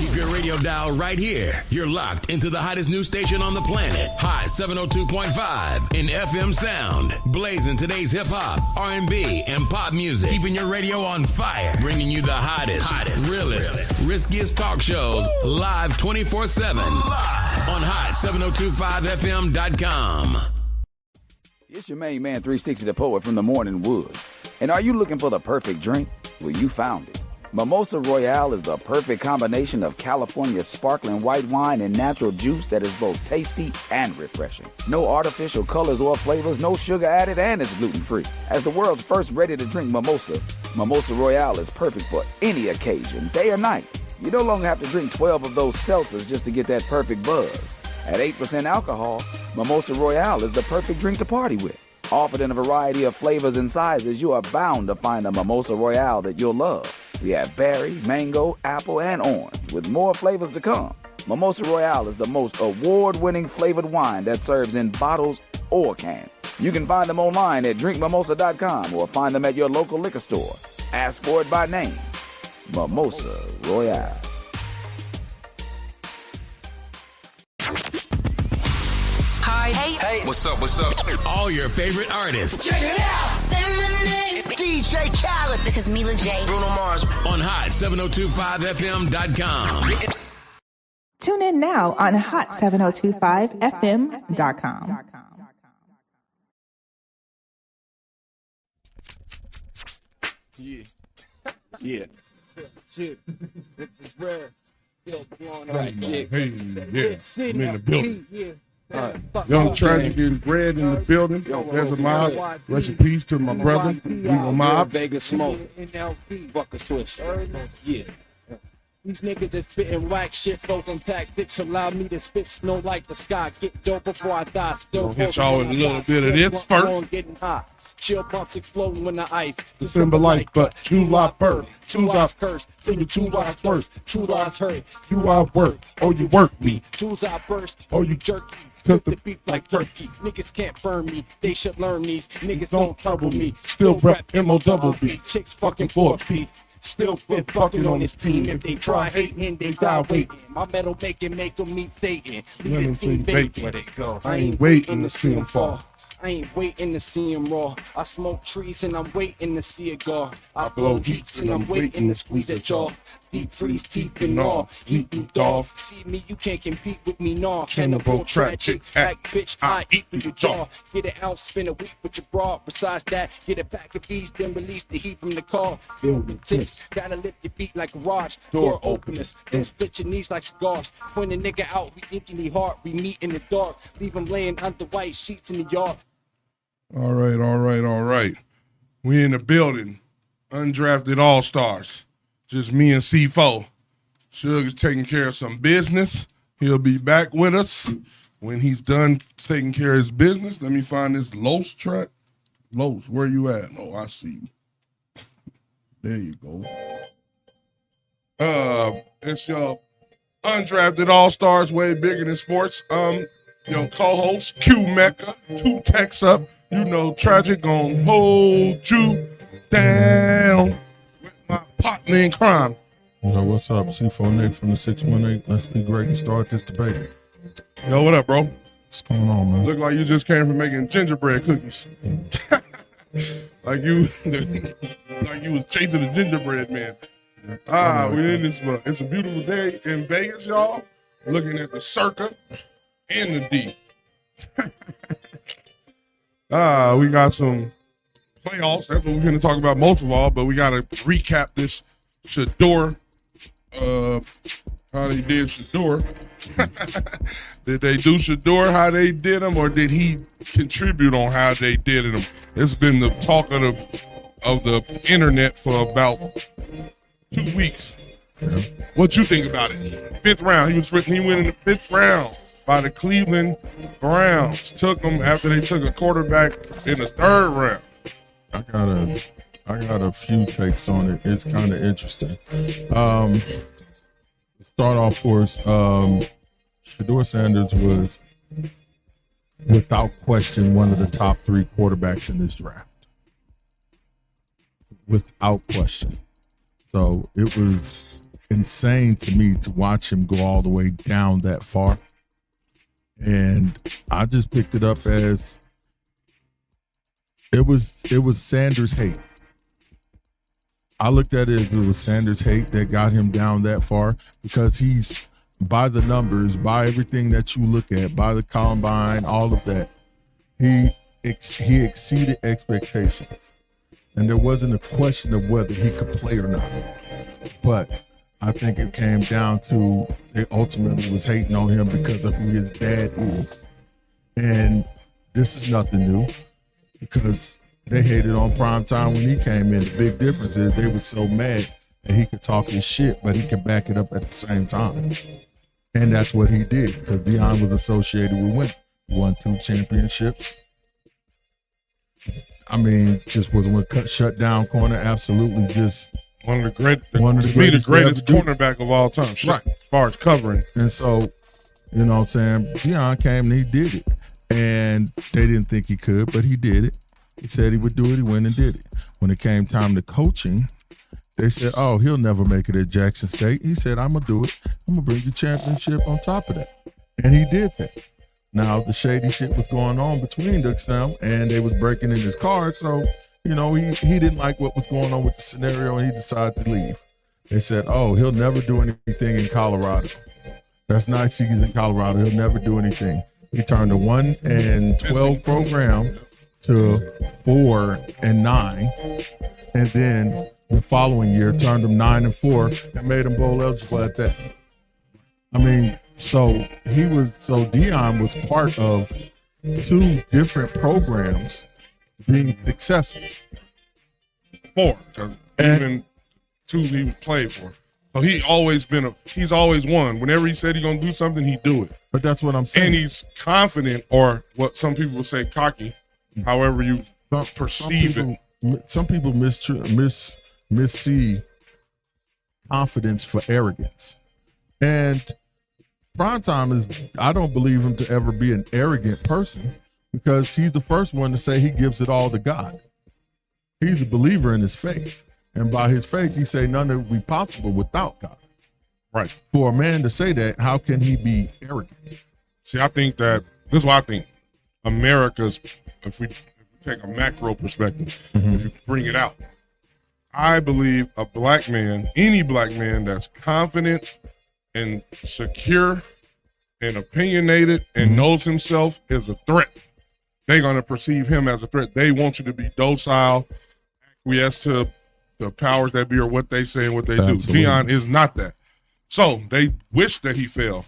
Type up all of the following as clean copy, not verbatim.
Keep your radio dial right here. You're locked into the hottest news station on the planet. Hot 702.5 in FM sound. Blazing today's hip-hop, R&B, and pop music. Keeping your radio on fire. Bringing you the hottest, realest, riskiest talk shows live 24/7. Live on hot7025fm.com. It's your main man, 360 the Poet from the Morning Wood. And are you looking for the perfect drink? Well, you found it. Mimosa Royale is the perfect combination of California sparkling white wine and natural juice that is both tasty and refreshing. No artificial colors or flavors, no sugar added, and it's gluten-free. As the world's first ready-to-drink mimosa, Mimosa Royale is perfect for any occasion, day or night. You no longer have to drink 12 of those seltzers just to get that perfect buzz. At 8% alcohol, Mimosa Royale is the perfect drink to party with. Offered in a variety of flavors and sizes, you are bound to find a Mimosa Royale that you'll love. We have berry, mango, apple, and orange, with more flavors to come. Mimosa Royale is the most award-winning flavored wine that serves in bottles or cans. You can find them online at drinkmimosa.com or find them at your local liquor store. Ask for it by name. Mimosa Royale. Hi. Hey. What's up? All your favorite artists. Check it out. Say my name. DJ Khaled. This is Mila J. Bruno Mars. On hot7025fm.com. Tune in now on hot7025fm.com. Yeah. Shit. This is rare. Still blowing right, Hey, yeah. I'm in the building. Yeah. Young Tragic is Red in the building. There's a mob. Rest in peace to my brother. We a mob. Vegas smoke. Fuck a switch. Yeah. These niggas is spitting whack shit, flows and tactics allow me to spit snow like the sky. Get dope before I die. Still Gonna hit y'all with a little bit of this first. Getting hot. Chill bumps exploding when the ice. December life, but true life birth. Two lives curse, till the two lives thirst. True lives hurt. You I work, or you work me. Two's I burst, or you jerk me. Cook the beef like turkey. Niggas can't burn me. They should learn these. Niggas don't trouble me. Still rep M.O.B. Chicks fucking 4P. Still fit fucking on this team. If they try hating, they die waiting. My metal make them meet Satan. Leave this team vacant. Where they go? I ain't waiting to see them fall. I ain't waiting to see him raw. I smoke trees and I'm waiting to see it go. I blow heats and I'm waiting to squeeze that jaw. Deep freeze teeth and all. Eat me dog. See me, you can't compete with me, nah. Cannibal tragic. Act bitch, I eat through your jaw. Get an ounce, spin a week with your bra. Besides that, get a pack of these, then release the heat from the car. Filled with tips. Gotta lift your feet like garage. Door openers. Then split your knees like cigars. Point a nigga out, we thinking he hard. We meet in the dark. Leave him laying under white sheets in the yard. All right. We in the building. Undrafted Allstars. Just me and C4. Suge is taking care of some business. He'll be back with us when he's done taking care of his business. Let me find this Los track. Los, where you at? Oh, I see you. There you go. It's your Undrafted Allstars, way bigger than sports. Your co-host, Q Mecca, 2 texts up. You know, Tragic gon' hold you down with my partner in crime. Yo, what's up? C4 Nick from the 618. Let's be great and start this debate. Yo, what up, bro? What's going on, man? Look like you just came from making gingerbread cookies. like you was chasing the gingerbread man. We in this. It's a beautiful day in Vegas, y'all. Looking at the Circa and the D. We got some playoffs. That's what we're going to talk about most of all, but we got to recap this Shador. How they did Shador. Did they do Shador how they did him, or did he contribute on how they did him? It's been the talk of the internet for about 2 weeks. Yeah. What you think about it? 5th round. He went in the 5th round by the Cleveland Browns. Took him after they took a quarterback in the 3rd round. I got a few takes on it. It's kind of interesting. Start off first. Shador Sanders was, without question, one of the top 3 quarterbacks in this draft. Without question. So it was insane to me to watch him go all the way down that far. And I just picked it up as it was Sanders hate. I looked at it as it was Sanders hate that got him down that far, because he's, by the numbers, by everything that you look at, by the combine, all of that, he exceeded expectations. And there wasn't a question of whether he could play or not. But I think it came down to they ultimately was hating on him because of who his dad is. And this is nothing new, because they hated on Primetime when he came in. The big difference is they were so mad that he could talk his shit, but he could back it up at the same time. And that's what he did, because Deion was associated with winning. He won 2 championships. I mean, just was a shut down corner. Absolutely, just one of the greatest cornerback of all time, right? As far as covering. And so, you know what I'm saying, Deion came and he did it. And they didn't think he could, but he did it. He said he would do it. He went and did it. When it came time to coaching, they said, oh, he'll never make it at Jackson State. He said, I'm going to do it. I'm going to bring the championship on top of that. And he did that. Now, the shady shit was going on between them, and they was breaking in his car. So, you know, he didn't like what was going on with the scenario, and he decided to leave. They said, oh, he'll never do anything in Colorado. That's 9 seasons in Colorado. He'll never do anything. He turned a 1-12 program to 4-9, and then the following year turned them 9-4 and made them bowl eligible at that. I mean, so Deion was part of 2 different programs being successful. 4, because even 2 he played for. So he's always won. Whenever he said he's gonna do something, he do it. But that's what I'm saying. And he's confident, or what some people would say, cocky. However you perceive it. Some people missee confidence for arrogance. And Primetime I don't believe him to ever be an arrogant person, because he's the first one to say he gives it all to God. He's a believer in his faith. And by his faith, he say none of it would be possible without God. Right. For a man to say that, how can he be arrogant? See, I think that this is what I think. America's, if we take a macro perspective, if you bring it out, I believe a black man, any black man that's confident and secure and opinionated and knows himself is a threat. They're going to perceive him as a threat. They want you to be docile, acquiesce to the powers that be or what they say and what they do. Deion is not that. So they wish that he fell.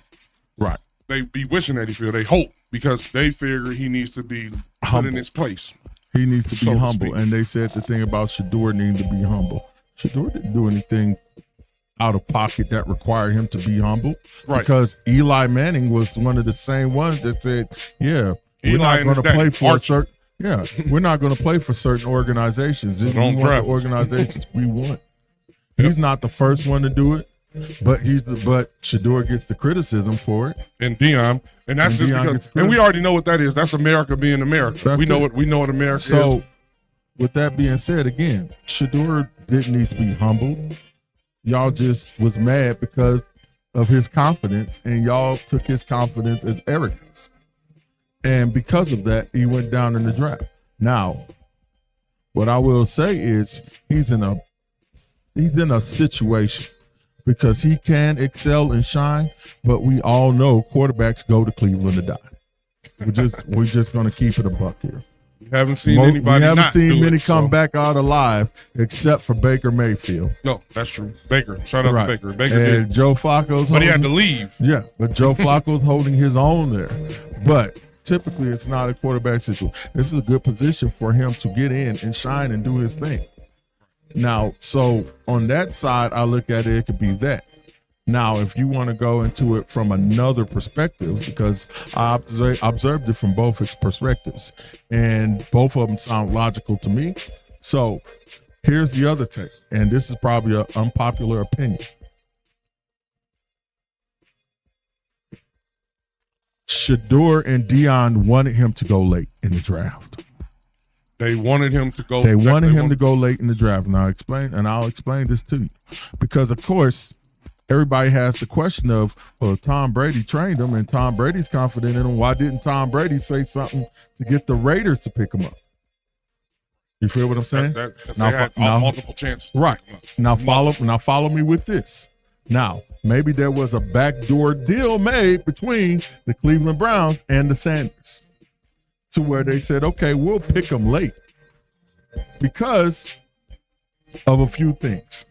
Right. They be wishing that he fell. They hope, because they figure he needs to be put in his place. He needs to be humble. And they said the thing about Shedeur needing to be humble. Shedeur didn't do anything out of pocket that required him to be humble. Right. Because Eli Manning was one of the same ones that said, yeah, we're not going to play for certain. Yeah, we're not going to play for certain organizations. If we want the organizations we want. He's not the first one to do it, but Shedeur gets the criticism for it. And Deion, and that's just because, and we already know what that is. That's America being America. We know what America is. So, with that being said, again, Shedeur didn't need to be humbled. Y'all just was mad because of his confidence, and y'all took his confidence as arrogance. And because of that, he went down in the draft. Now, what I will say is he's in a situation, because he can excel and shine, but we all know quarterbacks go to Cleveland to die. We're just gonna keep it a buck here. We haven't seen anybody. We haven't seen many come back out alive except for Baker Mayfield. No, that's true. Baker, shout out to Baker. Baker and did. Joe Flacco's, but he had to leave. Yeah, but Joe Flacco's holding his own there. But typically, it's not a quarterback situation. This is a good position for him to get in and shine and do his thing. Now, so on that side, I look at it, it could be that. Now, if you want to go into it from another perspective, because I observed it from both its perspectives, and both of them sound logical to me. So here's the other take, and this is probably an unpopular opinion. Shedeur and Deion wanted him to go late in the draft. They wanted him to go. They wanted him to go late in the draft. And I'll explain this to you, because of course everybody has the question of, well, Tom Brady trained him and Tom Brady's confident in him. Why didn't Tom Brady say something to get the Raiders to pick him up? You feel what I'm saying? They had multiple chances. Right. Now follow me with this. Now, maybe there was a backdoor deal made between the Cleveland Browns and the Sanders to where they said, okay, we'll pick them late because of a few things.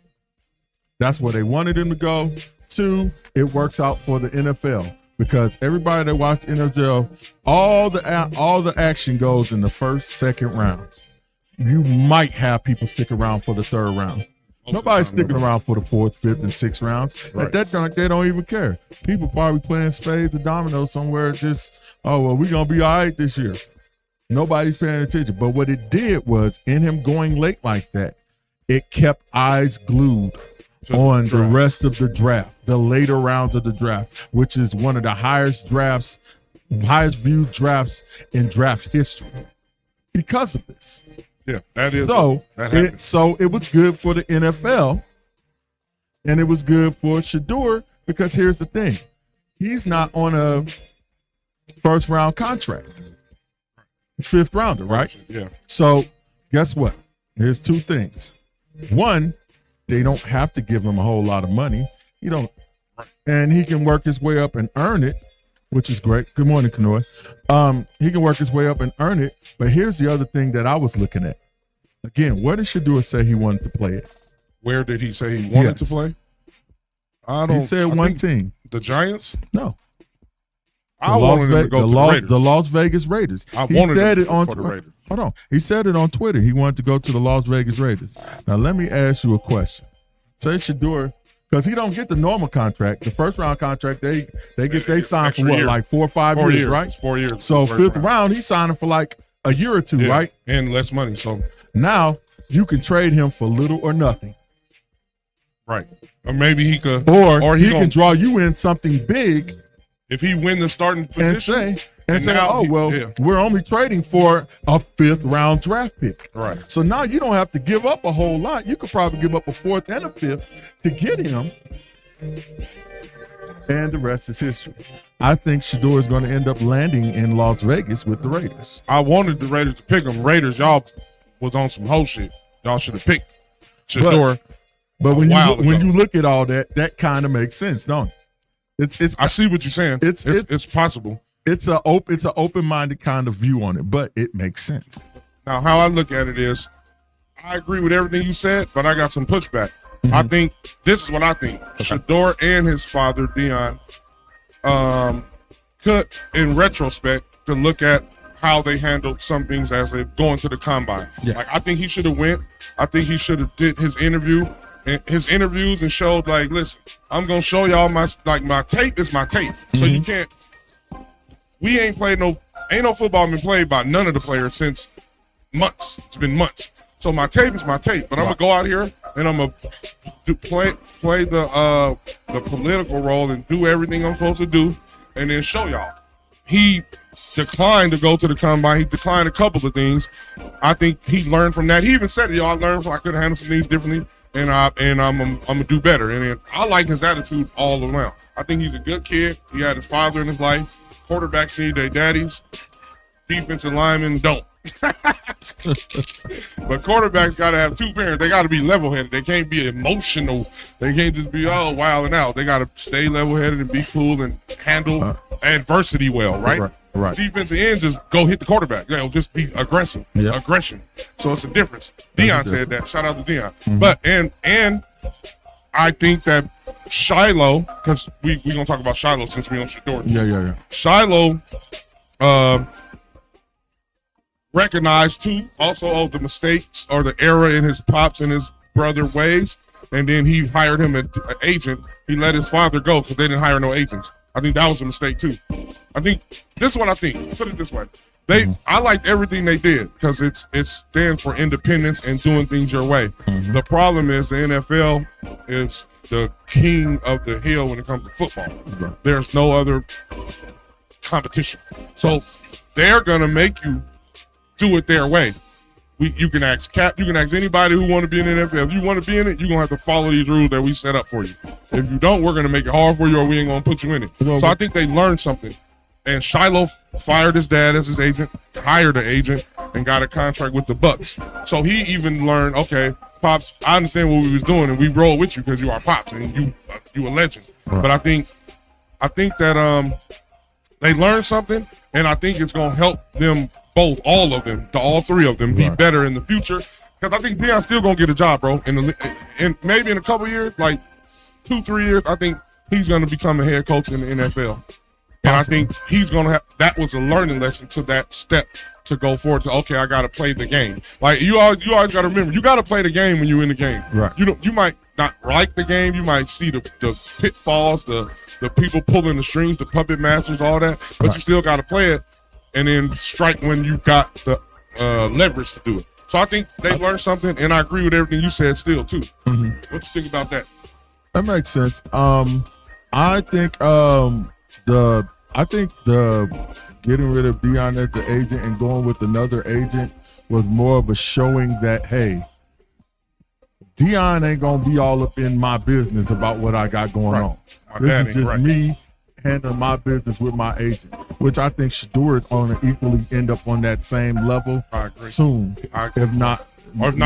That's where they wanted him to go. 2, it works out for the NFL because everybody that watches NFL, all the action goes in the first, second rounds. You might have people stick around for the third round. Nobody's sticking around for the 4th, 5th, and 6th rounds. Right. At that point, they don't even care. People probably playing spades or dominoes somewhere. Just, oh, well, we're going to be all right this year. Nobody's paying attention. But what it did was, in him going late like that, it kept eyes glued on the rest of the draft, the later rounds of the draft, which is one of the highest viewed drafts in draft history because of this. Yeah, that is. So it was good for the NFL, and it was good for Shedeur because here's the thing: he's not on a first round contract, 5th rounder, right? Yeah. So guess what? There's 2 things. One, they don't have to give him a whole lot of money. And he can work his way up and earn it, which is great. Good morning, Kanoy. He can work his way up and earn it. But here's the other thing that I was looking at. Again, where did Shedeur say he wanted to play it? Where did he say he wanted to play? He said one team. The Giants? No. I wanted him to go to the Raiders. The Las Vegas Raiders. I wanted him to go for the Raiders. Hold on. He said it on Twitter. He wanted to go to the Las Vegas Raiders. Now, let me ask you a question. Say Shedeur, because he don't get the normal contract. The first round contract, they sign for what, like 4 or 5 years, right? 4 years. So 5th round, he's signing for like a year or 2, right? And less money. So now you can trade him for little or nothing. Right. Or maybe he could. Or he can draw you in something big. If he win the starting position. And say, we're only trading for a 5th round draft pick. Right. So now you don't have to give up a whole lot. You could probably give up a 4th and a 5th to get him. And the rest is history. I think Shedeur is going to end up landing in Las Vegas with the Raiders. I wanted the Raiders to pick him. Raiders, y'all was on some whole shit. Y'all should have picked Shedeur. But when you look at all that, that kind of makes sense, don't it? I see what you're saying. It's possible. It's an open-minded kind of view on it, but it makes sense. Now, how I look at it is, I agree with everything you said, but I got some pushback. Mm-hmm. I think this is what I think. Okay. Shedeur and his father, Dion, could, in retrospect, to look at how they handled some things as they go into the combine. Yeah. Like, I think he should have went. I think he should have did his interviews and showed, like, listen, I'm gonna show y'all my tape is my tape. Mm-hmm. So you can't. We ain't no football been played by none of the players since months. It's been months. So my tape is my tape, but I'm gonna go out here and I'm gonna play the political role and do everything I'm supposed to do, and then show y'all. He declined to go to the combine. He declined a couple of things. I think he learned from that. He even said, "Y'all, I learned I could handle some things differently, and I'm gonna do better." And then I like his attitude all around. I think he's a good kid. He had his father in his life. Quarterbacks need their daddies. Defensive linemen don't. But quarterbacks got to have 2 parents. They got to be level-headed. They can't be emotional. They can't just be wilding out. They got to stay level-headed and be cool and handle adversity well, right? Right. Defensive ends just go hit the quarterback. They'll just be aggressive. Yep. Aggression. So it's a difference. Dion said that. Shout out to Dion. Mm-hmm. But and I think that Shiloh, because we gonna talk about Shiloh since we on Shedeur. Yeah. Shiloh recognized too also the mistakes or the error in his pops and his brother ways, and then he hired him an agent. He let his father go because they didn't hire no agents. I think that was a mistake too. I think this is what I think. Put it this way. I liked everything they did because it stands for independence and doing things your way. Mm-hmm. The problem is the NFL is the king of the hill when it comes to football. Mm-hmm. There's no other competition. So they're going to make you do it their way. You can ask Cap. You can ask anybody who want to be in the NFL. If you want to be in it, you're gonna have to follow these rules that we set up for you. If you don't, we're gonna make it hard for you, or we ain't gonna put you in it. So I think they learned something. And Shiloh fired his dad as his agent, hired an agent, and got a contract with the Bucks. So he even learned, okay, Pops, I understand what we was doing, and we roll with you because you are Pops and you a legend. Right. But I think that they learned something, and I think it's gonna help them both, all three of them, be better in the future. Because I think Deion's still gonna get a job, bro. And maybe in a couple years, like 2-3 years, I think he's gonna become a head coach in the NFL. And I think he's going to have, that was a learning lesson to that step to go forward to, okay, I got to play the game. Like you always got to remember, you got to play the game when you're in the game. Right. You might not like the game. You might see the pitfalls, the people pulling the strings, the puppet masters, all that, but you still got to play it and then strike when you got the leverage to do it. So I think they learned something, and I agree with everything you said still too. Mm-hmm. What you think about that? That makes sense. I think the getting rid of Deion as the agent and going with another agent was more of a showing that, hey, Deion ain't gonna be all up in my business about what I got going on. This is just me handling my business with my agent, which I think Shador is going to equally end up on that same level soon. If not,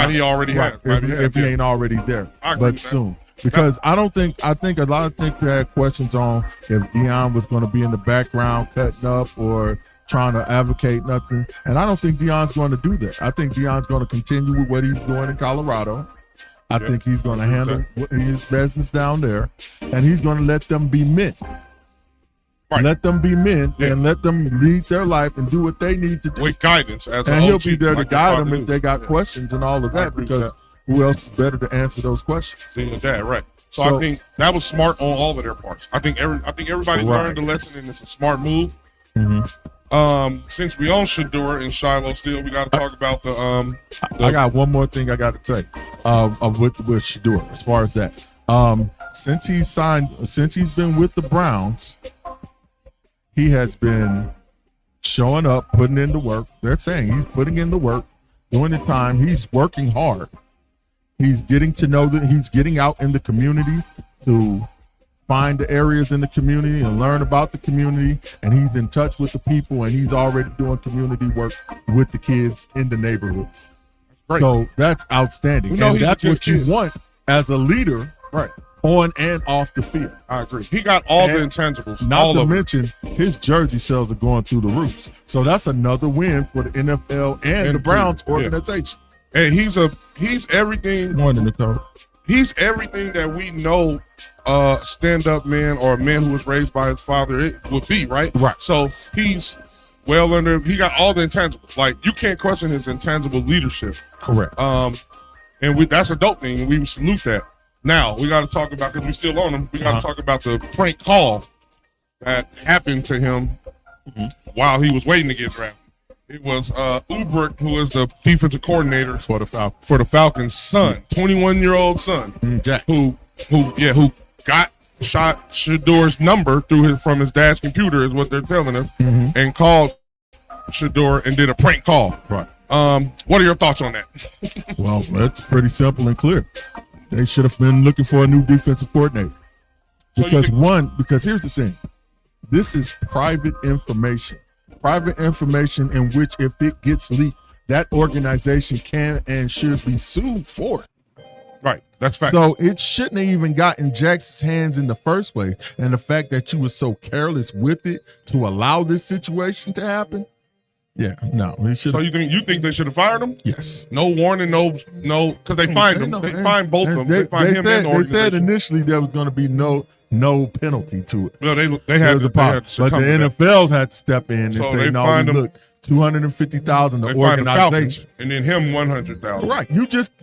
he already has. If he ain't already there, but soon. Because I think a lot of people had questions on if Deion was going to be in the background cutting up or trying to advocate nothing. And I don't think Deion's going to do that. I think Deion's going to continue with what he's doing in Colorado. I think he's going to handle his business down there, and he's going to let them be men. Right. Let them be men and let them lead their life and do what they need to do. With guidance. And he'll be there to guide them if they got questions and all of that, because who else is better to answer those questions? Seeing that, right. So I think that was smart on all of their parts. I think everybody learned the lesson, and it's a smart move. Mm-hmm. Since we own Shador and Shiloh still, we got to talk about the I got one more thing I got to say with Shador as far as that. Since he's been with the Browns, he has been showing up, putting in the work. They're saying he's putting in the work, doing the time. He's working hard. He's getting to know that he's getting out in the community to find the areas in the community and learn about the community. And he's in touch with the people, and he's already doing community work with the kids in the neighborhoods. Right. So that's outstanding. And that's what you want as a leader, right? On and off the field. I agree. He got all the intangibles. Not to mention his jersey sales are going through the roof. So that's another win for the NFL and the Browns organization. And he's everything. More than the coach. He's everything that we know stand-up man or a man who was raised by his father it would be, right? Right. So he's he got all the intangibles. Like, you can't question his intangible leadership. Correct. And that's a dope thing, and we salute that. Now, we got to talk about, because we still on him, we got to talk about the prank call that happened to him while he was waiting to get drafted. It was Ulbrich, who is the defensive coordinator for the Falcons' son, 21-year-old son, who got shot Shador's number from his dad's computer, is what they're telling us, and called Shador and did a prank call. Right. What are your thoughts on that? Well, that's pretty simple and clear. They should have been looking for a new defensive coordinator. Because here's the thing. This is private information. Private information in which, if it gets leaked, that organization can and should be sued for it. Right. That's fact. So it shouldn't have even gotten Jackson's hands in the first place. And the fact that you were so careless with it to allow this situation to happen. Yeah, no. So you think they should have fired him? Yes. No warning, no, because they fined him. They fined both of them. They fined him and the organization. They said initially there was going to be no penalty to it. Well, they had to but the NFL's had to step in and say, no, look, $250,000 the organization, and then him $100,000. Right.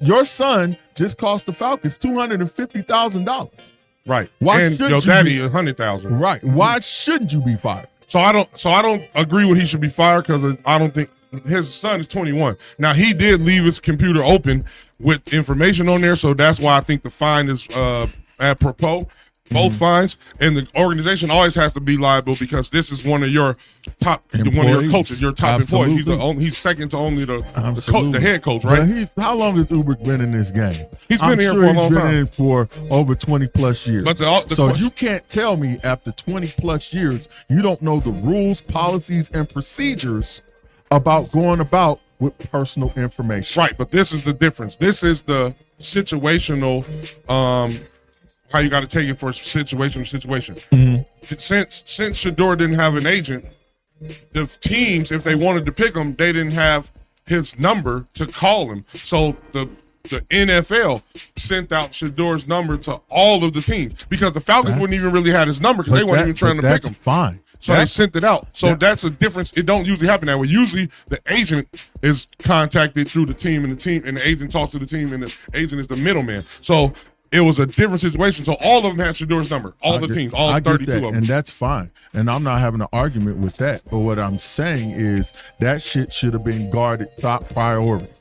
Your son just cost the Falcons $250,000. Right. And your daddy $100,000. Right. Why shouldn't you be fired? So I don't agree with he should be fired, because I don't think his son is 21. Now, he did leave his computer open with information on there, so that's why I think the fine is apropos. both fines, and the organization always has to be liable because this is one of your top, one of your coaches, your top employee. He's second to only the head coach, right? How long has Uber been in this game? He's been here for a long time. He's been in for over 20 plus years. But you can't tell me after 20 plus years you don't know the rules, policies, and procedures about going about with personal information. Right, but this is the difference. This is the situational. How you got to take it for situation to situation. Since Shador didn't have an agent, the teams, if they wanted to pick him, they didn't have his number to call him. So the NFL sent out Shador's number to all of the teams because the Falcons wouldn't even really have his number because they weren't even trying to pick him. That's fine. So they sent it out. So that's a difference. It don't usually happen that way. Usually the agent is contacted through the team, and the agent talks to the team, and the agent is the middleman. So it was a different situation. So all of them had Shador's number. All the teams, all 32 of them. And that's fine. And I'm not having an argument with that. But what I'm saying is that shit should have been guarded top priority.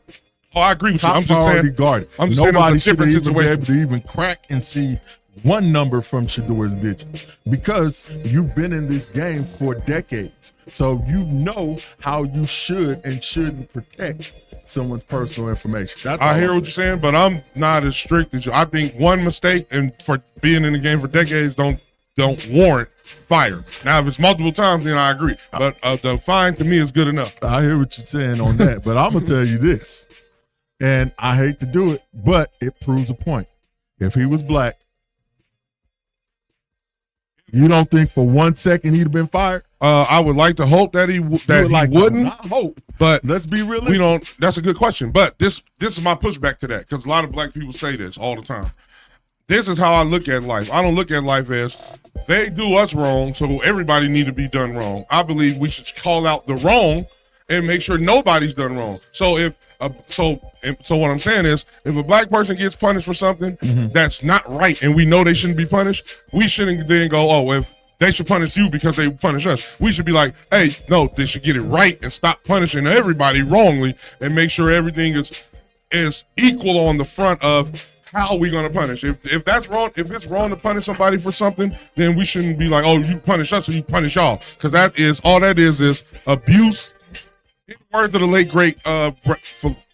Oh, I agree with you. I'm just saying, guarded. I'm just saying nobody it's a different should situation. be able to even crack and see one number from Shador's digits because you've been in this game for decades. So you know how you should and shouldn't protect someone's personal information. I hear what you're saying, but I'm not as strict as you. I think one mistake and for being in the game for decades don't warrant fire. Now, if it's multiple times, then I agree. But the fine to me is good enough. I hear what you're saying on that, but I'm gonna tell you this, and I hate to do it, but it proves a point. If he was black, you don't think for 1 second he'd have been fired? I would like to hope that he wouldn't. I hope, but let's be realistic. We don't. That's a good question. But this is my pushback to that because a lot of black people say this all the time. This is how I look at life. I don't look at life as they do us wrong, so everybody need to be done wrong. I believe we should call out the wrong and make sure nobody's done wrong. So so what I'm saying is, if a black person gets punished for something that's not right, and we know they shouldn't be punished, we shouldn't then go, oh, if they should punish you because they punish us. We should be like, hey, no, they should get it right and stop punishing everybody wrongly and make sure everything is equal on the front of how are we going to punish. If that's wrong, if it's wrong to punish somebody for something, then we shouldn't be like, oh, you punish us or you punish y'all, because that is all that is abuse. In the words of the late great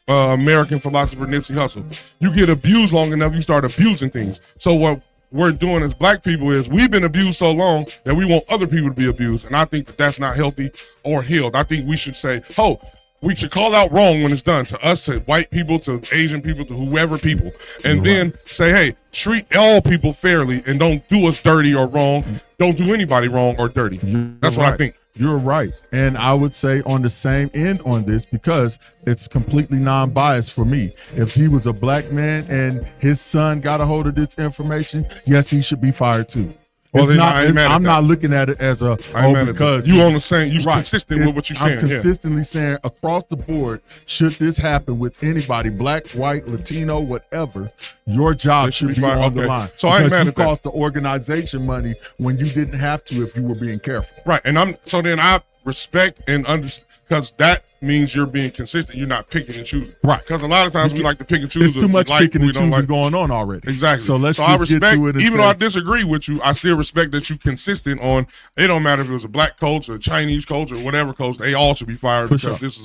American philosopher Nipsey Hussle, you get abused long enough, you start abusing things. So what we're doing as black people is we've been abused so long that we want other people to be abused, and I think that that's not healthy or healed. I think we should say, oh, we should call out wrong when it's done to us, to white people, to Asian people, to whoever people, and then say, hey, treat all people fairly and don't do us dirty or wrong. Don't do anybody wrong or dirty. That's what I think. You're right. And I would say on the same end on this, because it's completely non-biased for me. If he was a black man and his son got a hold of this information, yes, he should be fired too. Well, I'm not looking at it as because you on the same. You consistent with what you're saying. I'm consistently saying across the board, should this happen with anybody, black, white, Latino, whatever, your job should be on the line. So I ain't mad at that. You cost the organization money when you didn't have to if you were being careful. Right, and I respect and understand, because that means you're being consistent. You're not picking and choosing. Right. Because a lot of times we like to pick and choose. It's too much picking and choosing going on already. Exactly. So I respect, even though I disagree with you, I still respect that you're consistent on, it don't matter if it was a black coach or a Chinese coach or whatever coach, they all should be fired because this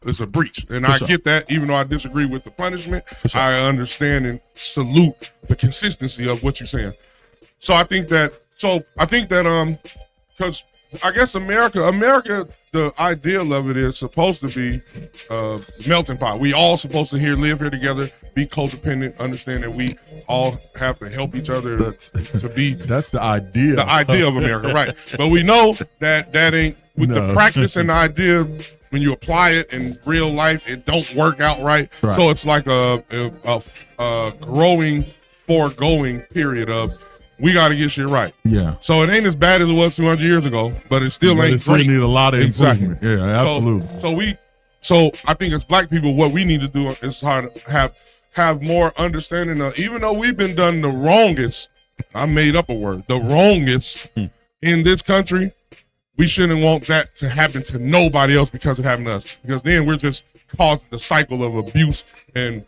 is a breach. And I get that, even though I disagree with the punishment, I understand and salute the consistency of what you're saying. So I think that, because I guess America, the ideal of it is supposed to be melting pot. We all supposed to live here together, be codependent, understand that we all have to help each other to be. That's the idea. The idea of America, right? But we know that ain't with the practice and the idea. When you apply it in real life, it don't work out right. So it's like a foregoing period of, we got to get shit right. Yeah. So it ain't as bad as it was 200 years ago, but it still ain't great. Need a lot of improvement. Exactly. Yeah, absolutely. So I think as black people, what we need to do is hard to have more understanding of, even though we've been done the wrongest, I made up a word, the wrongest in this country, we shouldn't want that to happen to nobody else because it happened to us. Because then we're just causing the cycle of abuse and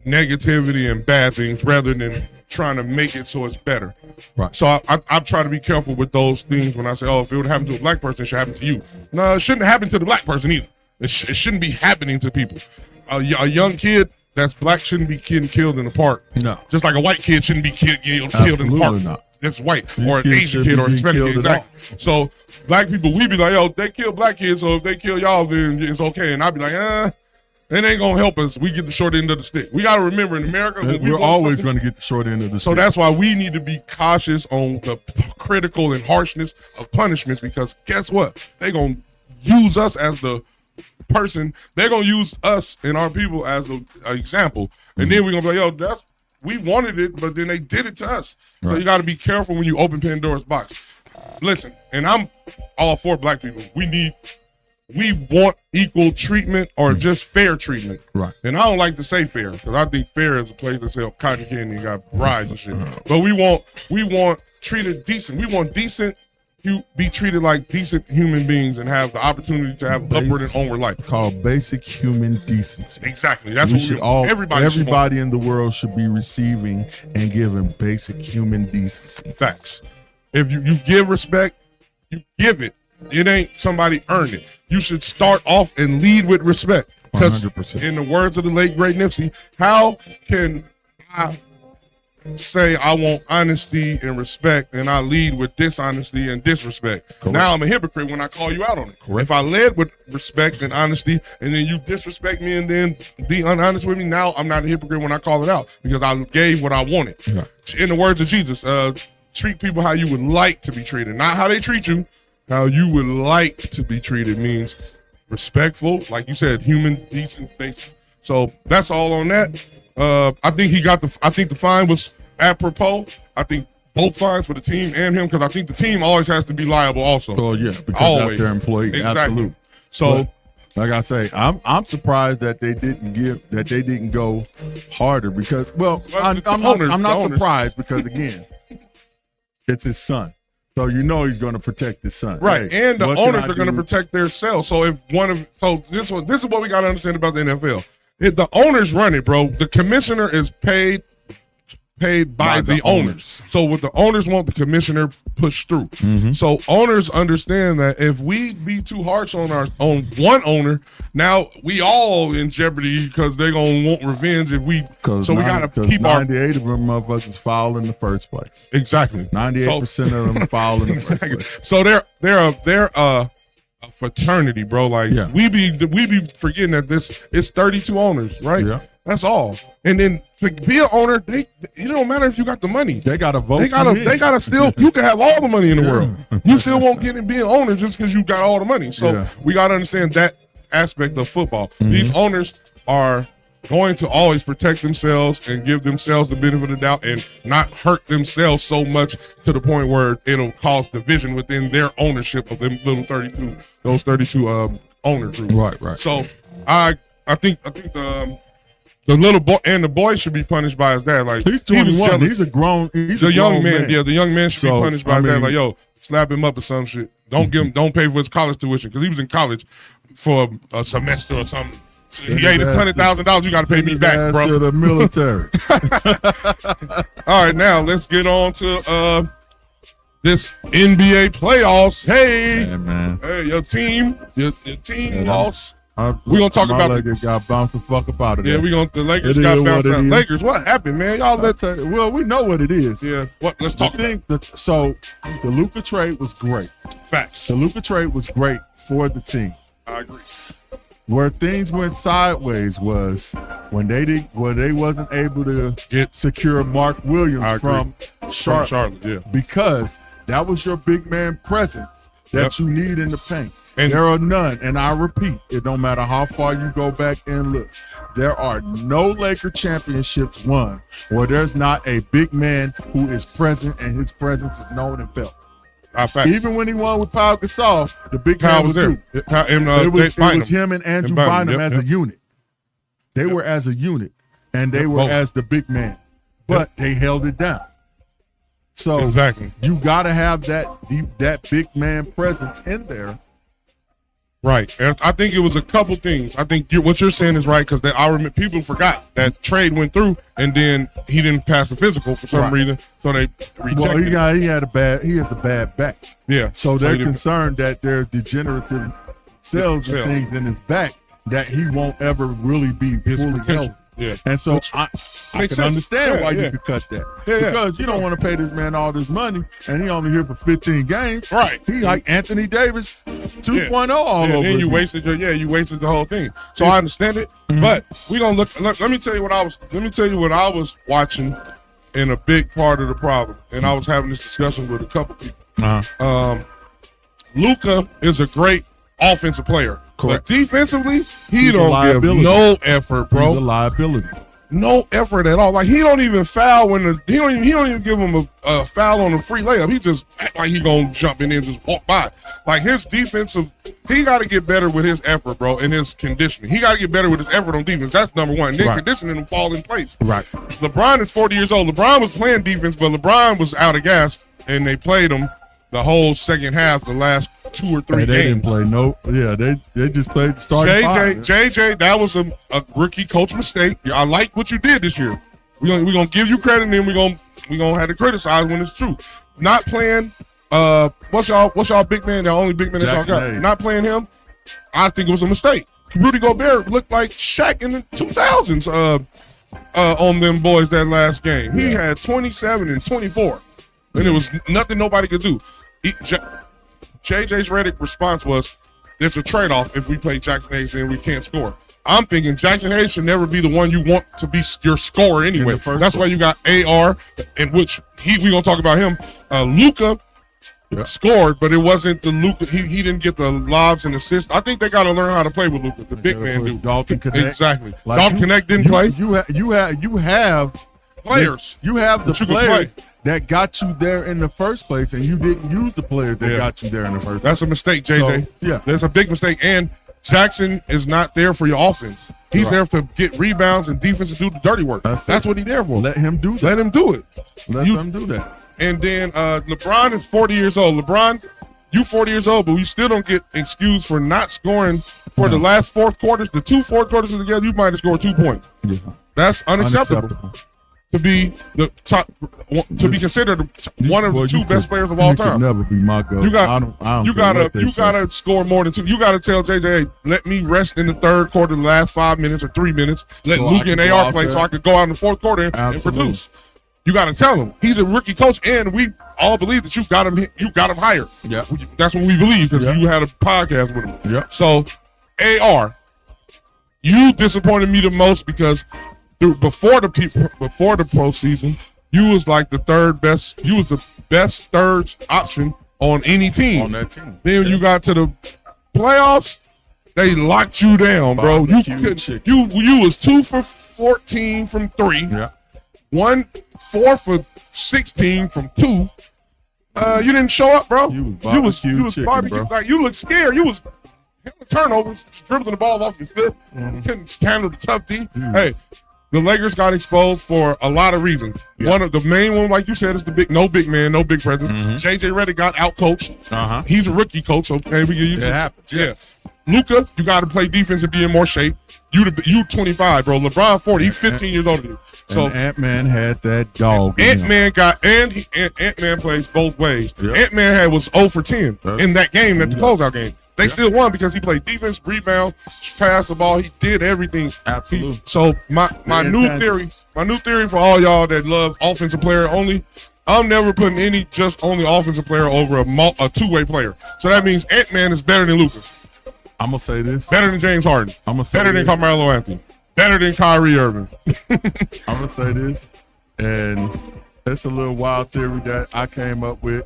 negativity and bad things rather than trying to make it so it's better. Right. So I try to be careful with those things when I say, oh, if it would happen to a black person, it should happen to you. No, it shouldn't happen to the black person either. It shouldn't be happening to people. A young kid that's black shouldn't be getting killed in the park. No. Just like a white kid shouldn't be killed in the Absolutely park. not. That's white These or an kids Asian shouldn't kid be or getting Hispanic killed kid. at all. Exactly. So black people, we be like, yo, they kill black kids, so if they kill y'all, then it's okay. And I be like, it ain't gonna help us. We get the short end of the stick. We gotta remember in America, we're always going to get the short end of the so stick. that's why we need to be cautious on the critical and harshness of punishments, because guess what? They're gonna use us as the person. They're gonna use us and our people as an example, and then we're gonna be like, yo, we wanted it, but then they did it to us. So you got to be careful when you open Pandora's box. Listen, and I'm all for black people. We want equal treatment or just fair treatment. Right. And I don't like to say fair, because I think fair is a place that sells cotton candy and got rides and shit. But we want treated decent. We want decent. You be treated like decent human beings and have the opportunity to have upward and onward life. Called basic human decency. Exactly. That's what we all. Everybody in the world should be receiving and giving basic human decency. Facts. If you give respect, you give it. It ain't somebody earned it. You should start off and lead with respect. Because 100%. in the words of the late great Nipsey, how can I say I want honesty and respect and I lead with dishonesty and disrespect? Correct. Now I'm a hypocrite when I call you out on it. Correct. If I led with respect and honesty and then you disrespect me and then be unhonest with me, now I'm not a hypocrite when I call it out, because I gave what I wanted. Yeah. In the words of Jesus, treat people how you would like to be treated, not how they treat you. How you would like to be treated means respectful, like you said, human, decent, basic. So that's all on that. I think the fine was apropos. I think both fines for the team and him, because I think the team always has to be liable also. Oh yeah, because always. that's their employee. Exactly. Absolutely. So, like I say, I'm surprised that they didn't go harder, because I'm not surprised, because again, it's his son. So he's going to protect his son, right? Hey, and the owners are going to protect their sales. So if this is what we got to understand about the NFL. If the owners run it, bro, the commissioner is paid by the owners. So what the owners want, the commissioner push through. Mm-hmm. So owners understand that if we be too harsh on one owner, now we all in jeopardy, because they're gonna want revenge if we. So we gotta keep 98 of them motherfuckers foul in the first place. Exactly. 98% of them foul in the first place. So they're a fraternity, bro. Like we be forgetting that it's 32 owners, right? Yeah. That's all. And then to be an owner, it don't matter if you got the money. They got to vote. They gotta still. You can have all the money in the world. You still won't get in being owner just because you got all the money. So we gotta understand that aspect of football. Mm-hmm. These owners are going to always protect themselves and give themselves the benefit of the doubt and not hurt themselves so much to the point where it'll cause division within their ownership of them little 32 owner groups. Right. So I think the little boy and the boy should be punished by his dad. Like he's 21. He's a young man. Yeah, the young man should be punished by his dad. Like, yo, slap him up or some shit. Don't pay for his college tuition, because he was in college for a semester or something. He gave us $100,000. You got to pay me back, bro. To the military. All right, now let's get on to this NBA playoffs. Hey, man. Hey, your team lost. We're gonna talk about Lakers got bounced the fuck up out of there. Yeah, the Lakers got bounced out. Lakers, what happened, man? Well, we know what it is. Yeah. What? Let's talk. So the Luka trade was great. Facts. The Luka trade was great for the team. I agree. Where things went sideways was when they wasn't able to secure Mark Williams from Charlotte. Yeah. Because that was your big man presence that you need in the paint. And there are none, and I repeat, it don't matter how far you go back and look, there are no Laker championships won where there's not a big man who is present and his presence is known and felt. Even when he won with Pau Gasol, the big man was there. It was him and Andrew Bynum as a unit. They were as a unit, and they were as the big man, but they held it down. So you got to have that big man presence in there Right, and I think it was a couple things. I think what you're saying is right because I remember people forgot that trade went through, and then he didn't pass the physical for some reason, so they rejected. Well, he has a bad back. Yeah, so they're concerned that there's degenerative cells and things in his back that he won't ever really be fully healthy. Yeah, and so I can understand why you could cut that because you don't want to pay this man all this money, and he only here for 15 games. Right, he like Anthony Davis 2.0 all over. And you wasted the whole thing. So I understand it, but we gonna look. Let me tell you what I was watching, in a big part of the problem, and I was having this discussion with a couple people. Luka is a great offensive player. Correct. But defensively, he don't give no effort, bro. He's a liability. No effort at all. Like he don't even foul when he don't even give him a foul on a free layup. He just act like he gonna jump in and just walk by. Like his defensive, he got to get better with his effort, bro, and his conditioning. He got to get better with his effort on defense. That's number one. And then conditioning him fall in place. Right. LeBron is 40 years old. LeBron was playing defense, but LeBron was out of gas, and they played him the whole second half, the last 2 or 3 games. They didn't play they just played the starting five. JJ, that was a rookie coach mistake. I like what you did this year. We're gonna give you credit, and then we're gonna have to criticize when it's true. Not playing what's y'all big man, the only big man that y'all got. Not playing him, I think it was a mistake. Rudy Gobert looked like Shaq in the 2000s on them boys that last game. He had 27 and 24. And it was nothing nobody could do. JJ's Redick response was, there's a trade-off if we play Jackson Hayes and we can't score. I'm thinking Jackson Hayes should never be the one you want to be your scorer anyway. That's why you got AR, in which we're going to talk about him. Luka scored, but it wasn't the Luka. He didn't get the lobs and assists. I think they got to learn how to play with Luka. The big man do. Dalton Connect. Exactly. Like Dalton Connect didn't play. You have players. You have the players that got you there in the first place, and you didn't use the players that got you there in the first place. That's a mistake, JJ. So, there's a big mistake. And Jackson is not there for your offense. He's there to get rebounds and defense to do the dirty work. That's what he's there for. Let him do that. Let him do it. Let him do that. And then LeBron is 40 years old. LeBron, you 40 years old, but you still don't get excused for not scoring for the last fourth quarters. The 2 fourth quarters together, you might have scored 2 points. Yeah. That's unacceptable. To be the top, to be considered one of the 2 best players of all time. Could never be my goal. You gotta score more than 2. You gotta tell JJ, hey, let me rest in the third quarter, the last 5 minutes or 3 minutes. Let Luke and AR play, so I could go out in the fourth quarter and produce. You gotta tell him he's a rookie coach, and we all believe that you got him hired. Yeah, that's what we believe because you had a podcast with him. Yeah. So, AR, you disappointed me the most because before the postseason, you was like the third best. You was the best third option on any team. On that team. Then you got to the playoffs, they locked you down, bro. You was 2 for 14 from 3. Yeah. 4 for 16 from 2. You didn't show up, bro. You was barbecue. Like you looked scared. You was turnovers, dribbling the ball off your foot. Couldn't handle the tough D. Hey. The Lakers got exposed for a lot of reasons. Yeah. One of the main one, like you said, is no big man, no big presence. JJ Redick got out-coached. He's a rookie coach, okay? It happens. Yeah. Luka, you got to play defense and be in more shape. You 25, bro. LeBron 40. He's 15 years older than you. So Ant-Man had that dog. Ant-Man Ant-Man plays both ways. Yep. Ant-Man was 0 for 10 in that game, the closeout game. They still won because he played defense, rebound, passed the ball. He did everything. Absolutely. So my new theory for all y'all that love offensive player only, I'm never putting any just only offensive player over a two-way player. So that means Ant-Man is better than Luka. I'm gonna say this. Better than James Harden. I'm gonna say better than Carmelo Anthony. Better than Kyrie Irving. I'm gonna say this, and it's a little wild theory that I came up with.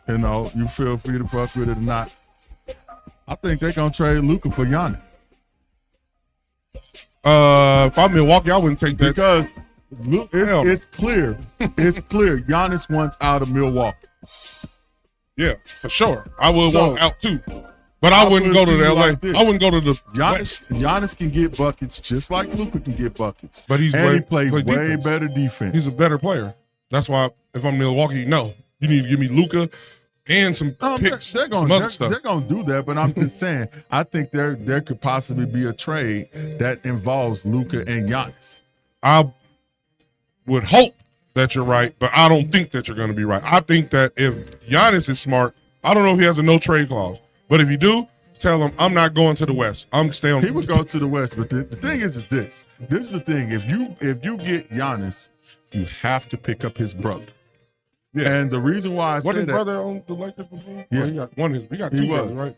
You know, you feel free to fuck with it or not. I think they're gonna trade Luka for Giannis. If I'm Milwaukee, I wouldn't take that because it's clear. It's clear. Giannis wants out of Milwaukee. Yeah, for sure. I would want out too, but I wouldn't go to the LA. I wouldn't go to the West. Giannis can get buckets just like Luka can get buckets, but he plays way better defense. He's a better player. That's why if I'm Milwaukee, no, you need to give me Luka. and some picks, they're some other stuff. They're going to do that, but I'm just saying, I think there could possibly be a trade that involves Luka and Giannis. I would hope that you're right, but I don't think that you're going to be right. I think that if Giannis is smart, I don't know if he has a no trade clause, but if you do, tell him I'm not going to the West. I'm staying. He would go to the West, but the thing is this. This is the thing. If you get Giannis, you have to pick up his brother. Yeah. And the reason why I say that. Wasn't his brother on the Lakers before? Yeah. He got two brothers, right?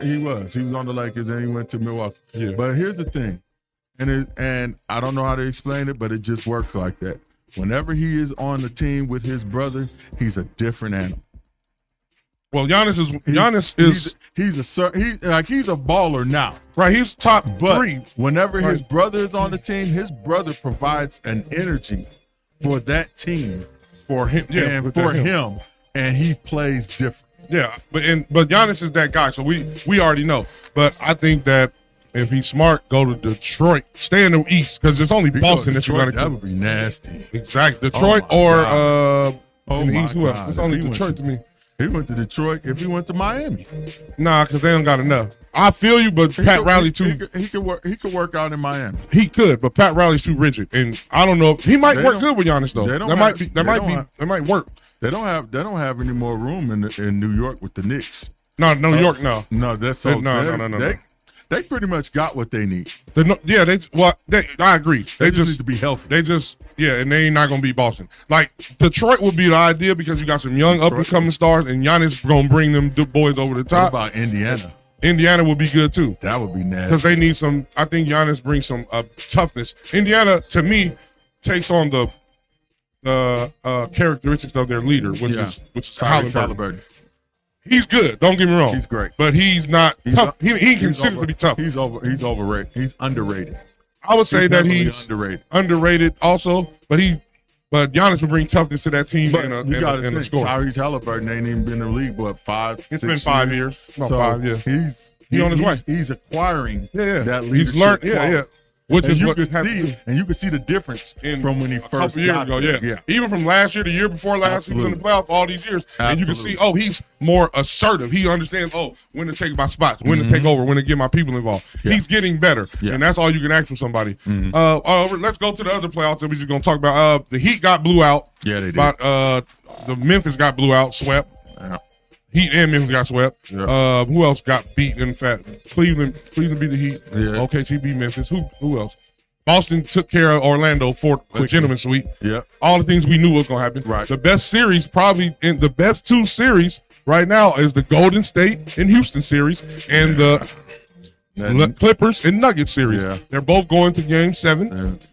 He was. He was on the Lakers and he went to Milwaukee. Yeah. But here's the thing. And I don't know how to explain it, but it just works like that. Whenever he is on the team with his brother, he's a different animal. Well, Giannis is he's a baller now. Right, he's top three. Whenever his brother is on the team, his brother provides an energy for that team, for him, and he plays different. Yeah, but Giannis is that guy, so we already know. But I think that if he's smart, go to Detroit, stay in the East, because it's only Boston that you're going to. That would be nasty. Exactly, Detroit in the East. Who else? It's only Detroit to me. He went to Detroit. If he went to Miami, nah, because they don't got enough. I feel you, but Pat Riley too. He could work out in Miami. He could, but Pat Riley's too rigid, and I don't know. He might work good with Giannis though. That might work. They don't have any more room in New York with the Knicks. No, New York, no. No, that's so. No. They pretty much got what they need. I agree. They just need to be healthy. And they ain't not gonna beat Boston. Like Detroit would be the idea because you got some young up and coming stars, and Giannis gonna bring them boys over the top. What about Indiana? Indiana would be good too. That would be nasty because they need some. I think Giannis brings some toughness. Indiana, to me, takes on the characteristics of their leader, which is Halliburton. He's good. Don't get me wrong. He's great, but he's not tough. He considered to be tough. He's overrated. He's underrated. I would say that he's underrated also, but Giannis will bring toughness to that team and a score. Tyrese Halliburton ain't even been in the league, but 5 It's been 5 years. No, 5 years. He's on his way. He's acquiring that leadership. He's learned. Yeah. Which is what you can see the difference from when he first couple years ago. Yeah. Even from last year, the year before last, he was in the playoffs all these years, and you can see, he's more assertive. He understands, when to take my spots, when to take over, when to get my people involved. Yeah. He's getting better, and that's all you can ask from somebody. Let's go to the other playoffs that we're just gonna talk about. The Heat got blew out. Yeah, they did. The Memphis got blew out, swept. Yeah. Heat and Memphis got swept. Yeah. Who else got beat? In fact, Cleveland beat the Heat. Yeah. OKC beat Memphis. Who else? Boston took care of Orlando for a gentleman's sweep. Yeah. All the things we knew was going to happen. Right. The best series, probably in the best two series right now, is the Golden State and Houston series and the Clippers and Nuggets series. Yeah. They're both going to Game 7.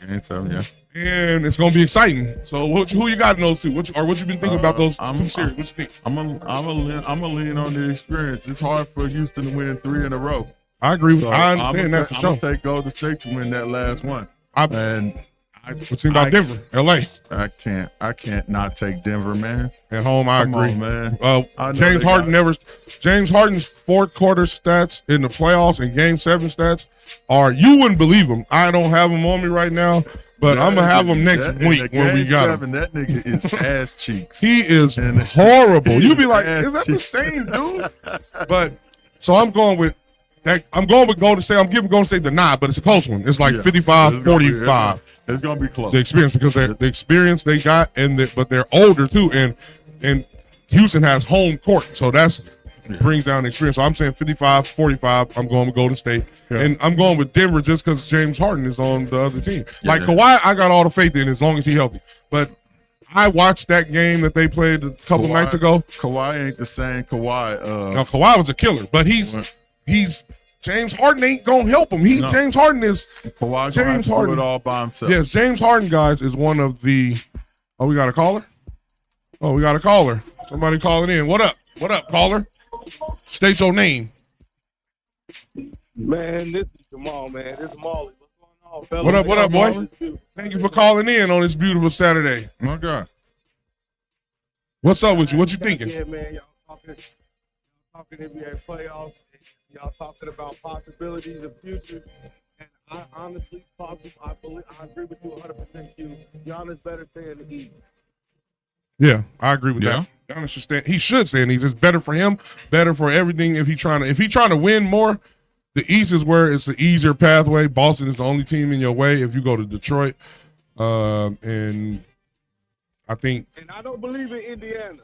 Game 7, yeah. And it's going to be exciting. So who you got in those two? What you been thinking about those two series? What you think? I'm gonna lean on the experience. It's hard for Houston to win 3 in a row. I agree. I understand that for sure. I'm gonna take Golden State to win that last one. What you think about Denver, LA? I can't not take Denver, man. At home, I agree, man. James Harden's fourth quarter stats in the playoffs and Game 7 stats are, you wouldn't believe them. I don't have them on me right now, but I'm gonna have them next week when we got him. That nigga is ass cheeks. He is horrible. You be like, is that the same dude? But so I'm going with Golden State. I'm giving Golden State the nod, but it's a close one. It's like 55-45. It's gonna be close. The experience, because the experience they got, but they're older too, and Houston has home court, so that's brings down the experience. So I'm saying 55-45. I'm going with Golden State, and I'm going with Denver just because James Harden is on the other team. Like Kawhi, I got all the faith in as long as he's healthy. But I watched that game that they played a couple nights ago. Kawhi ain't the same Kawhi. Kawhi was a killer, but he's James Harden ain't gonna help him. James Harden is Kawhi. James Harden do it all by himself. Yes, James Harden, guys, is one of the. Oh, we got a caller. We got a caller. Somebody calling in. What up? What up, caller? State your name. Man, this is Jamal, man. This is Molly. What's going on, fellas? What up, boy? Thank you for calling in on this beautiful Saturday. My God. What's up with you? What you thinking? Yeah, man. Y'all talking NBA playoffs. Y'all talking about possibilities of future. And I honestly, I agree with you 100%. Giannis better stay in the East. Yeah, I agree with that. Giannis should stay. He should stay in the East. It's better for him, better for everything. If he trying to win more, the East is where it's the easier pathway. Boston is the only team in your way if you go to Detroit. And I think. And I don't believe in Indiana.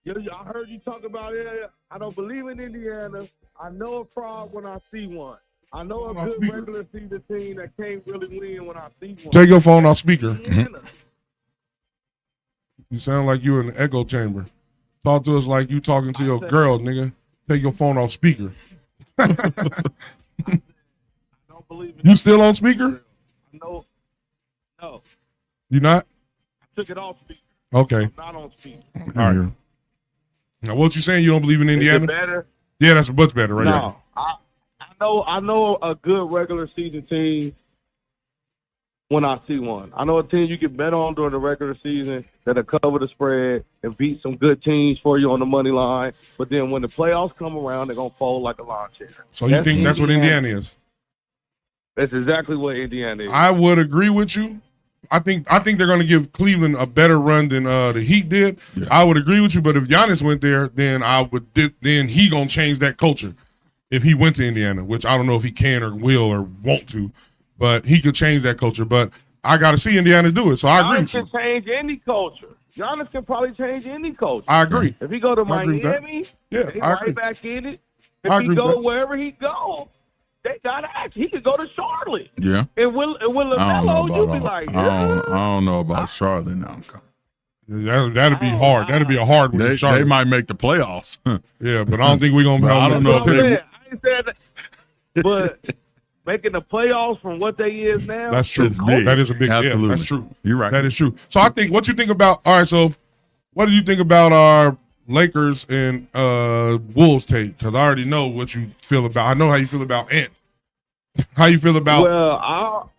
I heard you talk about it. I don't believe in Indiana. I know a fraud when I see one. I know a good regular season team that can't really win when I see one. Take your phone off speaker. You sound like you in an echo chamber. Talk to us like you talking to your girl, nigga. Take your phone off speaker. I don't believe in you still on speaker? No. You not? I took it off speaker. Okay. I'm not on speaker. All right. Now, what you saying? You don't believe in Indiana? Is it better? Yeah, that's much better, right? No. I know a good regular season team when I see one. I know a team you can bet on during the regular season that'll cover the spread and beat some good teams for you on the money line. But then when the playoffs come around, they're going to fold like a lawn chair. So you think that's what Indiana is? That's exactly what Indiana is. I would agree with you. I think they're going to give Cleveland a better run than the Heat did. Yeah. I would agree with you, but if Giannis went there, then then he going to change that culture. If he went to Indiana, which I don't know if he can or will or want to, but he could change that culture. But I got to see Indiana do it, so I agree with you. Giannis can change any culture. Giannis can probably change any culture. I agree. If he go to Miami, yeah, he's right back in it. If he go wherever he go, they got to act. He could go to Charlotte. Yeah. And will LaMelo, you be like, I don't know about Charlotte now. That'd be hard. That'd be a hard one. They might make the playoffs. Yeah, but I don't think we're going to. I don't know if they. I ain't said that, but making the playoffs from what they is now. That's true. That is a big deal. Yeah, that's true. You're right. That is true. So I think what you think about. All right. So what do you think about our Lakers and Wolves take? Because I already know what you feel about. I know how you feel about Ant. How you feel about? Well,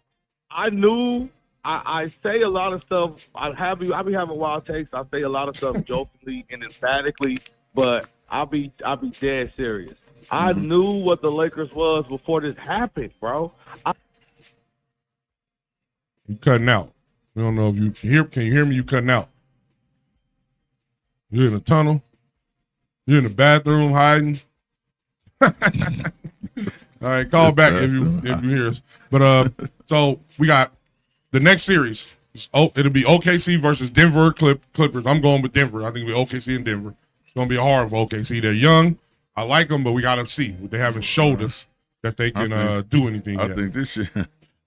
I knew. I say a lot of stuff. I be having wild takes. I say a lot of stuff jokingly and emphatically, but I'll be dead serious. I knew what the Lakers was before this happened, bro. You cutting out. We don't know if you hear. Can you hear me? You cutting out. You're in a tunnel. You're in the bathroom hiding. All right, call back if you hear us. But so we got the next series. It'll be OKC versus Denver Clippers. I'm going with Denver. I think it'll be OKC and Denver. It's gonna be hard for OKC. They're young. I like them, but we got to see. They haven't showed us that they can do anything yet.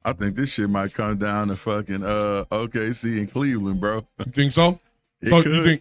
I think this shit might come down to fucking OKC and Cleveland, bro. You think so? You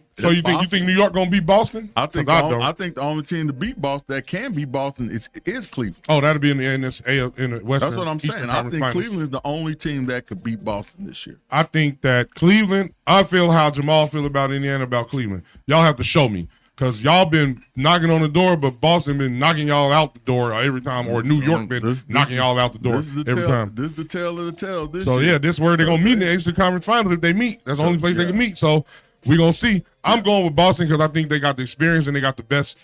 think New York gonna beat Boston? I think the only team to beat Boston that can beat Boston is Cleveland. Oh, that'll be in the Western. That's what I'm saying. I think Cleveland is the only team that could beat Boston this year. I think that Cleveland. I feel how Jamal feel about Indiana, about Cleveland. Y'all have to show me. Because y'all been knocking on the door, but Boston been knocking y'all out the door every time, or New York been knocking y'all out the door every time. This is the tail of the tail. This is where they're going to meet in the Eastern Conference Finals if they meet. That's the only place they can meet. So we're going to see. I'm going with Boston because I think they got the experience and they got the best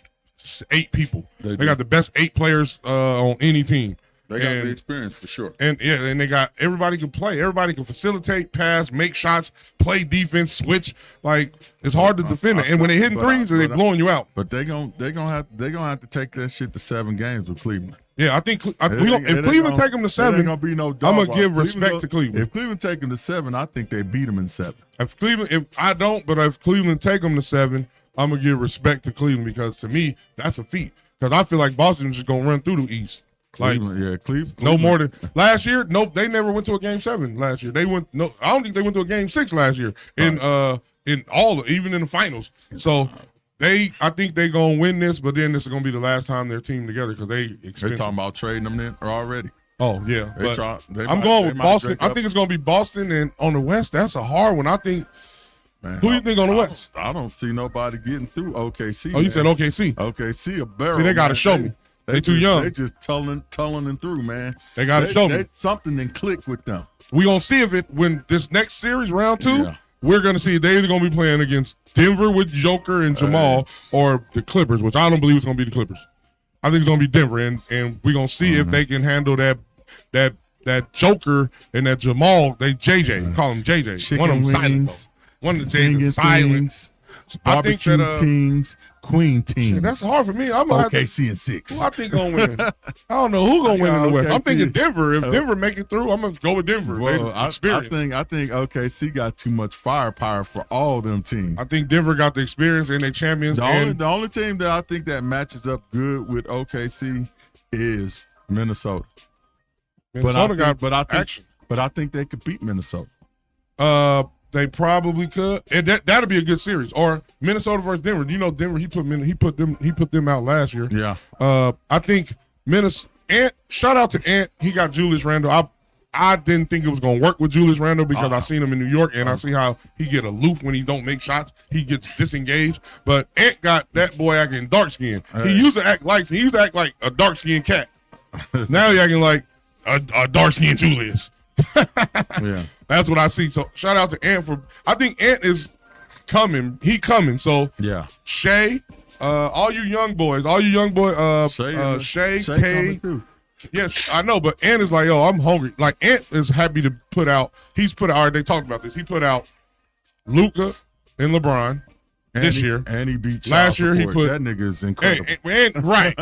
8 people. They got the best 8 players on any team. They got the experience for sure. And they got everybody can play. Everybody can facilitate, pass, make shots, play defense, switch. Like it's hard to defend it. And when they hitting threes, they're blowing you out. But they're gonna have to take that shit to 7 games with Cleveland. Yeah, I think if Cleveland take them to 7, I'm gonna give respect to Cleveland. If Cleveland take them to 7, I think they beat them in 7. If Cleveland take them to 7, I'm gonna give respect to Cleveland because to me that's a feat. Because I feel like Boston is just gonna run through the East. Cleveland. No more than last year. Nope, they never went to a game 7 last year. I don't think they went to a game 6 last year even in the finals. So I think they gonna win this, but then this is gonna be the last time they're team together because they talking about trading them in already. Oh yeah, I'm going with Boston. I think it's gonna be Boston, and on the West, that's a hard one. I think. Man, who you think on the West? I don't see nobody getting through OKC. Oh, you said OKC? OKC a barrel. See, they got to show me. They too young. They just tunneling through, man. They got to show me. Something then click with them. We gonna see if when this next series, round 2, we're gonna see if they're either gonna be playing against Denver with Joker and Jamal or the Clippers, which I don't believe it's gonna be the Clippers. I think it's gonna be Denver, and we're gonna see if they can handle that Joker and that Jamal. They JJ, call him JJ. Chicken one of them wings, silent. One of the JJ's silent. I think barbecue that teams, queen teams. shit, that's hard for me. I'm gonna have to, OKC and 6. who I think gonna win. I don't know who gonna win in the West. I'm OKC. thinking Denver. If Denver make it through, I'm gonna go with Denver. Well, I Experience. think OKC got too much firepower for all them teams. I think Denver got the experience and they champions. The only team that I think that matches up good with OKC is Minnesota. Minnesota action. But I think they could beat Minnesota. They probably could, and that'll be a good series. Or Minnesota versus Denver. You know, Denver. He put them out last year. Yeah. I think Ant. Shout out to Ant. He got Julius Randle. I didn't think it was gonna work with Julius Randle because I seen him in New York and I see how he get aloof when he don't make shots. He gets disengaged. But Ant got that boy acting dark skinned. He used to act like a dark skinned cat. Now he acting like a dark skinned Julius. Yeah. That's what I see. So shout out to Ant I think Ant is coming. He coming. So yeah. Shea, all you young boys, Shea, K. Yes, I know, but Ant is like, yo, I'm hungry. Like Ant is happy to put out. He's put out. All right, they talked about this. He put out Luka and LeBron this year, and he beat last year. He put that nigga is incredible. Right.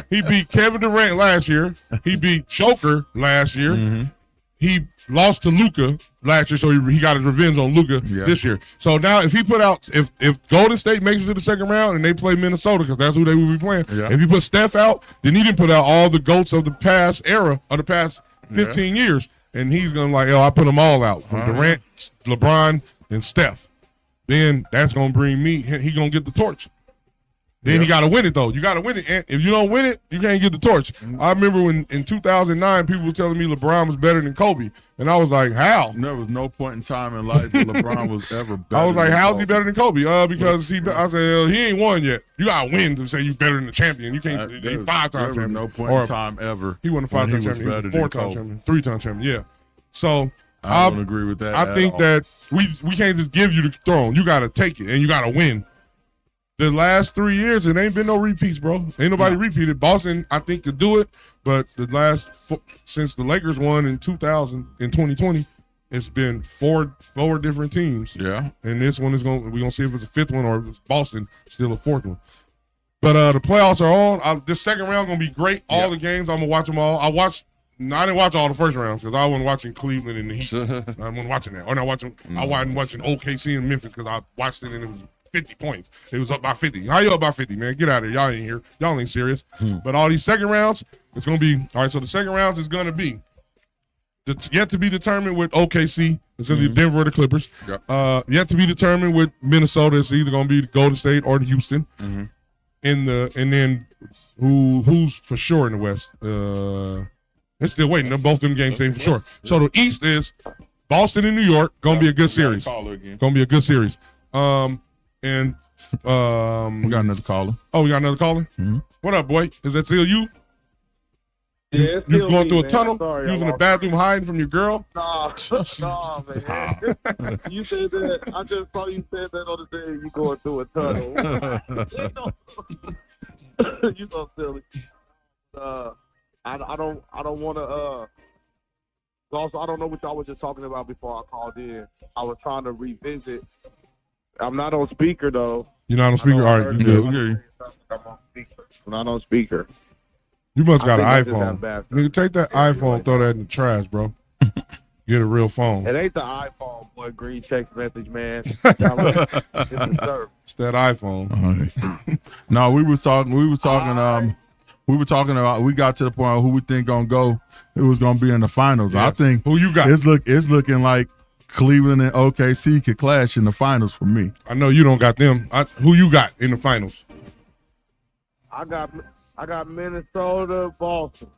He beat Kevin Durant last year. He beat Joker last year. Mm-hmm. He lost to Luka last year, so he got his revenge on Luka this year. So now, if he put out, if Golden State makes it to the second round and they play Minnesota, because that's who they will be playing. Yeah. If you put Steph out, then he didn't put out all the GOATs of the past era, of the past 15 years, and he's gonna like, yo, I put them all out from Durant, LeBron, and Steph. Then that's gonna bring me. He gonna get the torch. Then you got to win it, though. You got to win it. And if you don't win it, you can't get the torch. I remember when in 2009, people were telling me LeBron was better than Kobe. And I was like, how? There was no point in time in life that LeBron was ever better. I was like, how's he better than Kobe? Because I said, he ain't won yet. You got to win to say you better than the champion. You can't, he's 5-time champion. No point in time ever. He wasn't a 5-time champion. He was a 4-time champion. 3-time champion, yeah. So I don't agree with that. I think that we can't just give you the throne. You got to take it, and you got to win. The last 3 years, it ain't been no repeats, bro. Ain't nobody repeated. Boston, I think, could do it, but the last since the Lakers won in 2020, it's been four different teams. Yeah, and this one we're gonna see if it's a fifth one or if it's Boston still a fourth one. But the playoffs are on. This second round gonna be great. All the games, I'm gonna watch them all. I didn't watch all the first rounds because I wasn't watching Cleveland and the Heat. I wasn't watching that. Or not watching. I wasn't watching OKC and Memphis because I watched it and it was 50 points. It was up by 50. How you up by 50, man? Get out of here. Y'all ain't here. Y'all ain't serious. But all these second rounds, it's going to be – all right, so the second rounds is going to be yet to be determined with OKC. It's going to be Denver or the Clippers. Yep. Yet to be determined with Minnesota. It's either going to be Golden State or Houston. And then who's for sure in the West? They're still waiting. Both them games stay for sure. So the East is Boston and New York. Going to be a good series. Going to be a good series. And we got another caller. Oh, we got another caller? Mm-hmm. What up, boy? Is that still you? Yeah, you going through a tunnel? You was in the bathroom hiding from your girl? Nah, man. You said that. I just saw you said that on the day you going through a tunnel. You so silly. I don't want to. Also, I don't know what y'all was just talking about before I called in. I was trying to revisit. I'm not on speaker though. You're not on speaker. All right, you good? I'm on speaker. I'm not on speaker. You must got an iPhone. Nigga, take that iPhone, throw that in the trash, bro. Get a real phone. It ain't the iPhone, boy. Green text message, man. It's the service. It's that iPhone. No, we were talking about. We got to the point of who we think gonna go. It was gonna be in the finals. Yeah. I think who you got. It's looking like Cleveland and OKC could clash in the finals for me. I know you don't got them. Who you got in the finals? I got Minnesota, Boston.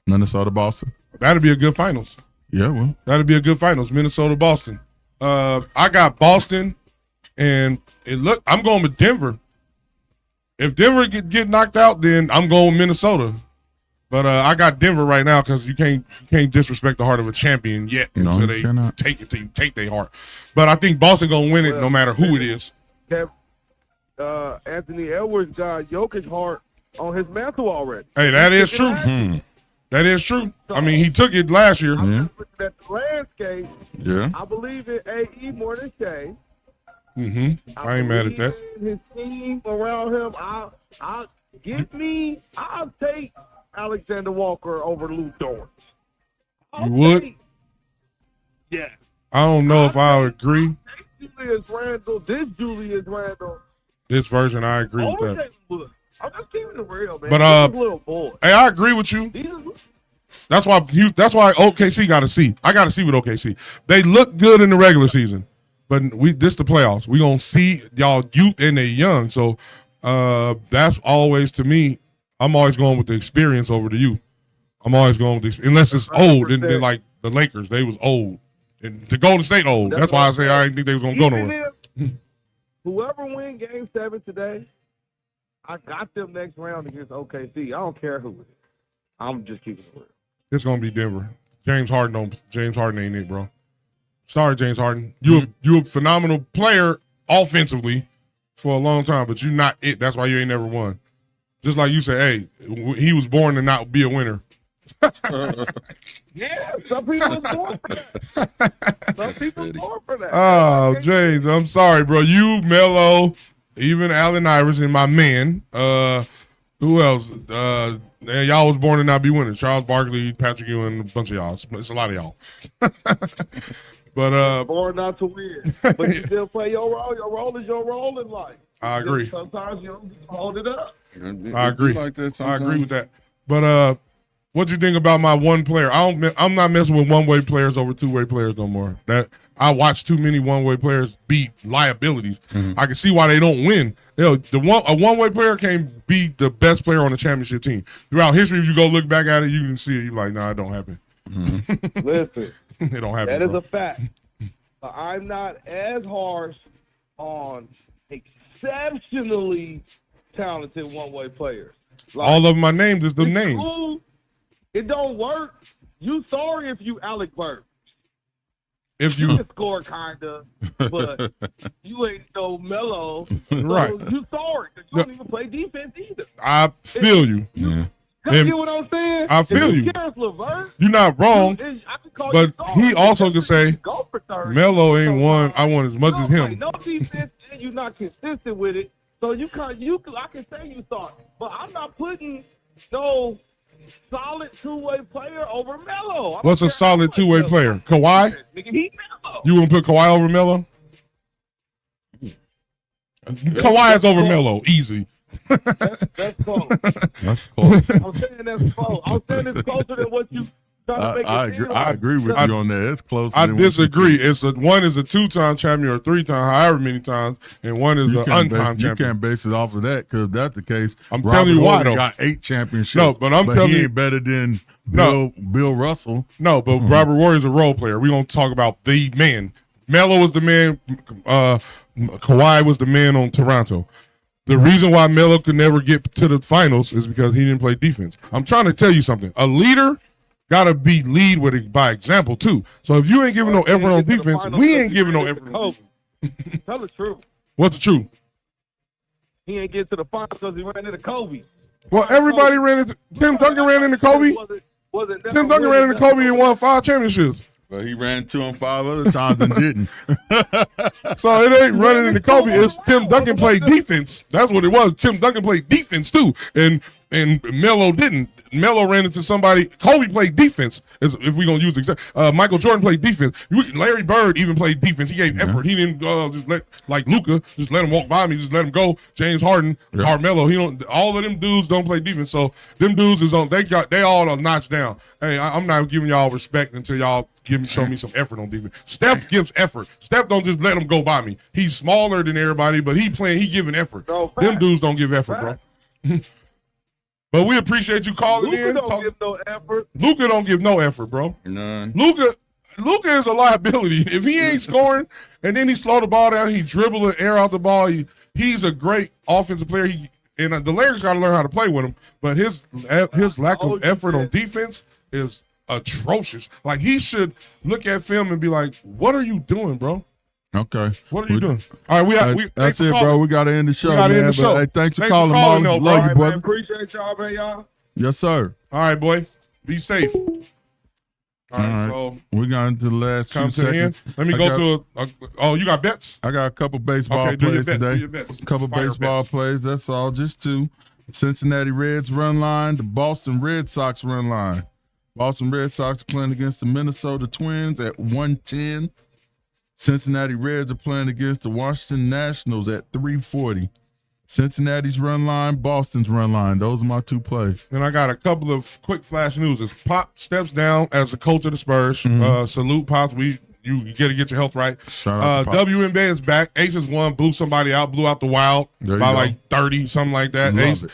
Minnesota, Boston. That'd be a good finals. Yeah, well, that'd be a good finals. Minnesota, Boston. I got Boston, and I'm going with Denver. If Denver get knocked out, then I'm going with Minnesota. But I got Denver right now because you can't disrespect the heart of a champion yet until they take their heart. But I think Boston gonna win it no matter who it is. Anthony Edwards got Jokic's heart on his mantle already. Hey, that is true. That is true. So, I mean, he took it last year. I'm looking at the landscape. Yeah. I believe in AE more than Shea. Mm-hmm. I ain't mad at that. His team around him, I'll take Alexander Walker over Lou Dort. You would? Yeah. I don't know if I would agree. Julius Randle, This version, I agree with that. I'm just keeping it real, man. But little boy. hey, I agree with you. That's why OKC got to see. I got to see with OKC. They look good in the regular season, but this the playoffs. We gonna see y'all youth and they young. So that's always, to me, I'm always going with the experience over the youth. I'm always going with the, unless it's old, and then like the Lakers, they was old, and the Golden State old. That's why I say I didn't think they was gonna go nowhere. Whoever win Game 7 today, I got them next round against OKC. I don't care who it is. I'm just keeping it real. It's gonna be Denver. James Harden ain't it, bro. Sorry, James Harden. You a phenomenal player offensively for a long time, but you're not it. That's why you ain't never won. Just like you said, hey, he was born to not be a winner. Yeah, some people are born for that. Oh, James, I'm sorry, bro. You, Melo, even Allen Iverson, my man. Who else? And y'all was born to not be winners. Charles Barkley, Patrick Ewing, a bunch of y'all. It's a lot of y'all. But born not to win, but you still play your role. Your role is your role in life. I agree. Sometimes you don't hold it up. I agree. I agree with that. But what you think about my one player? I'm not messing with one-way players over two-way players no more. That I watch too many one-way players be liabilities. I can see why they don't win. A one-way player can't be the best player on the championship team. Throughout history, if you go look back at it, you can see it. You're like, nah, it don't happen. Listen, it don't happen. That is a fact. But I'm not as harsh on exceptionally talented one-way players. Like, all of my names is the names. Cool. It don't work. You sorry if you Alec Burks. If you can score kinda, but you ain't no Melo. So right. You sorry because you don't even play defense either. I feel you. Yeah. You get what I'm saying? I feel you. LeVert, you're not wrong, but he also can say Melo ain't won. I want as much as him. No defense, and you're not consistent with it. So I can say you thought, but I'm not putting no solid two-way player over Melo. What's a solid two-way player? Kawhi? You wouldn't put Kawhi over Melo? Kawhi is over Melo, easy. That's close. That's close. I'm saying that's close. I'm saying it's closer than what you trying to make it feel. I agree with you on that. It's close. I disagree. One is a two-time champion or three-time, however many times, and one is an untimed champion. You can't base it off of that because if that's the case. I'm telling you why, though. Got 8 championships. No, but I'm telling you, he ain't better than Bill Russell. No, but Robert Warrior's a role player. We're gonna talk about the man. Melo was the man. Kawhi was the man on Toronto. The reason why Melo could never get to the finals is because he didn't play defense. I'm trying to tell you something. A leader gotta lead by example too. So if you ain't giving no effort on defense, we ain't giving no effort on defense. Tell the truth. What's the truth? He ain't get to the finals because he ran into Kobe. Well, everybody ran into Tim Duncan ran into Kobe. Tim Duncan ran into Kobe and won 5 championships. But he ran 2 and 5 other times and didn't. So it ain't running into Kobe. It's Tim Duncan played defense. That's what it was. Tim Duncan played defense too, and Melo didn't. Melo ran into somebody. Kobe played defense. If we're gonna use Michael Jordan played defense. Larry Bird even played defense. He gave effort. He didn't just let like Luka just let him walk by me. Just let him go. James Harden, Carmelo. He don't. All of them dudes don't play defense. So them dudes is on. They all are notched down. Hey, I'm not giving y'all respect until y'all show me some effort on defense. Steph gives effort. Steph don't just let him go by me. He's smaller than everybody, but he giving effort. Them dudes don't give effort, bro. But we appreciate you calling in. Luka don't give no effort. Luka don't give no effort, bro. None. Luka is a liability. If he ain't scoring and then he slow the ball down, he dribble the air out the ball. He's a great offensive player. And the Lakers got to learn how to play with him. But his lack of effort on defense is atrocious. Like he should look at film and be like, "What are you doing, bro? Okay. What are you doing?" All right, that's it, bro. We got to end the show, man. Hey, thanks for calling, Marlon. Love you, brother. Appreciate y'all, man, y'all. Yes, sir. All right, boy. Be safe. All right, so we got into the last few come to the end. seconds. Let me go through oh, you got bets? I got a couple baseball Okay, do your plays bet, today. do your bets. A couple Fire baseball bets. plays. That's all. Just two. Cincinnati Reds run line. The Boston Red Sox run line. Boston Red Sox are playing against the Minnesota Twins at 110. Cincinnati Reds are playing against the Washington Nationals at 340. Cincinnati's run line, Boston's run line. Those are my two plays. And I got a couple of quick flash news. As Pop steps down as the coach of the Spurs, salute Pop. You got to get your health right. Shout out to Pop. WNBA is back. Aces won, blew somebody out, blew out the Wild by like 30, something like that. Love it.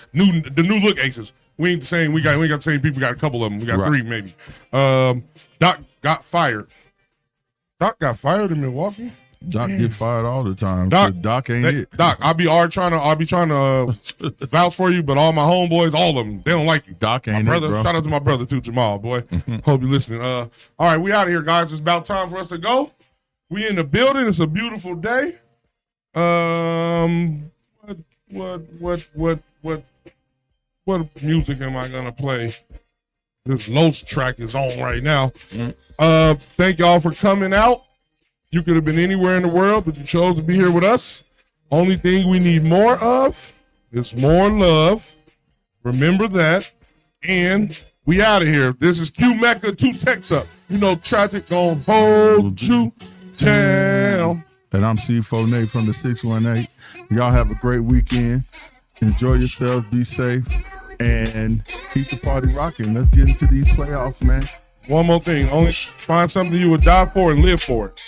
The new look Aces. We ain't the same. We ain't got the same people. We got a couple of them. We got three maybe. Doc got fired. Doc got fired in Milwaukee. Doc get fired all the time. Doc ain't it. Doc, I'll be trying to vouch for you, but all my homeboys, all of them, they don't like you. Doc ain't brother, it, bro. Shout out to my brother too, Jamal, boy. Hope you're listening. All right, we out of here, guys. It's about time for us to go. We in the building. It's a beautiful day. What music am I gonna play? This Los track is on right now. Thank y'all for coming out. You could have been anywhere in the world, but you chose to be here with us. Only thing we need more of is more love. Remember that. And we out of here. This is Q Mecca, 2 Techs Up. You know, traffic gonna hold you down. And I'm C4 Nate from the 618. Y'all have a great weekend. Enjoy yourselves. Be safe. And keep the party rocking. Let's get into these playoffs, man. One more thing. Only find something you would die for and live for it.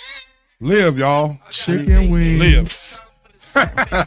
Live, y'all. Chicken wings. Live.